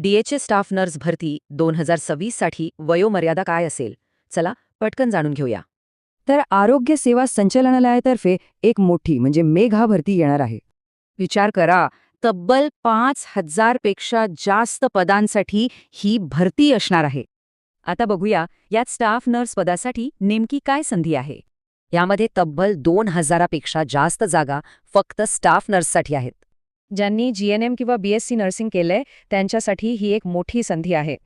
DHA staff nurse भरती 2026 साठी वयोमर्यादा काय असेल? चला पटकन जाणून घेऊया. तर आरोग्य सेवा संचालनालयातर्फे एक मोठी म्हणजे मेघा भरती येणार आहे. विचार करा, तब्बल 5,000 पेक्षा जास्त पदांसाठी ही भरती असणार आहे. आता बघूया यात स्टाफ नर्स पदासाठी नेमकी काय संधी आहे. यामध्ये तब्बल 2,000 पेक्षा जास्त जागा फक्त स्टाफ नर्ससाठी आहेत. ज्यांनी GNM किंवा BSc नर्सिंग केलंय त्यांच्यासाठी ही एक मोठी संधी आहे.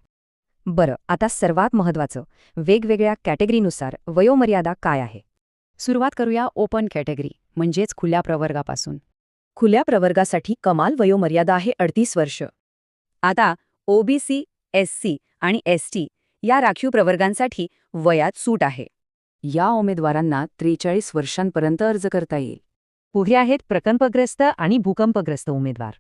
बरं, आता सर्वात महत्त्वाचं, वेगवेगळ्या कॅटेगरीनुसार वयोमर्यादा काय आहे? सुरुवात करूया ओपन कॅटेगरी म्हणजेच खुल्या प्रवर्गापासून. खुल्या प्रवर्गासाठी कमाल वयोमर्यादा आहे 38 वर्ष. आता OBC, SC आणि ST या राखीव प्रवर्गांसाठी वयात सूट आहे. या उमेदवारांना 43 वर्षांपर्यंत अर्ज करता येईल. पुढे आहेत प्रकल्पग्रस्त आणि भूकंपग्रस्त उमेदवार.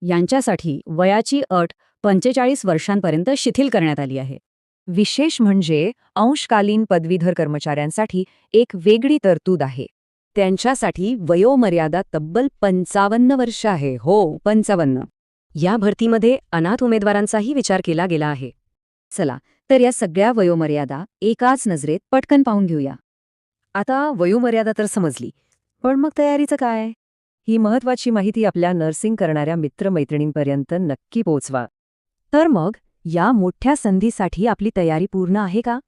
यांच्यासाठी वयाची अट 45 वर्षांपर्यंत शिथिल करण्यात आली आहे. विशेष म्हणजे अंशकालीन पदवीधर कर्मचाऱ्यांसाठी एक वेगळी तरतूद आहे. त्यांच्यासाठी वयोमर्यादा तब्बल 55 वर्ष आहे. हो, 55. या भरतीमध्ये अनाथ उमेदवारांचाही विचार केला गेला आहे. चला तर या सगळ्या वयोमर्यादा एकाच नजरेत पटकन पाहून घेऊया. आता वयोमर्यादा तर समजली, पण मग तयारीचं काय? ही महत्त्वाची माहिती आपल्या नर्सिंग करणाऱ्या मित्रमैत्रिणींपर्यंत नक्की पोहोचवा. तर मग या मोठ्या संधीसाठी आपली तयारी पूर्ण आहे का?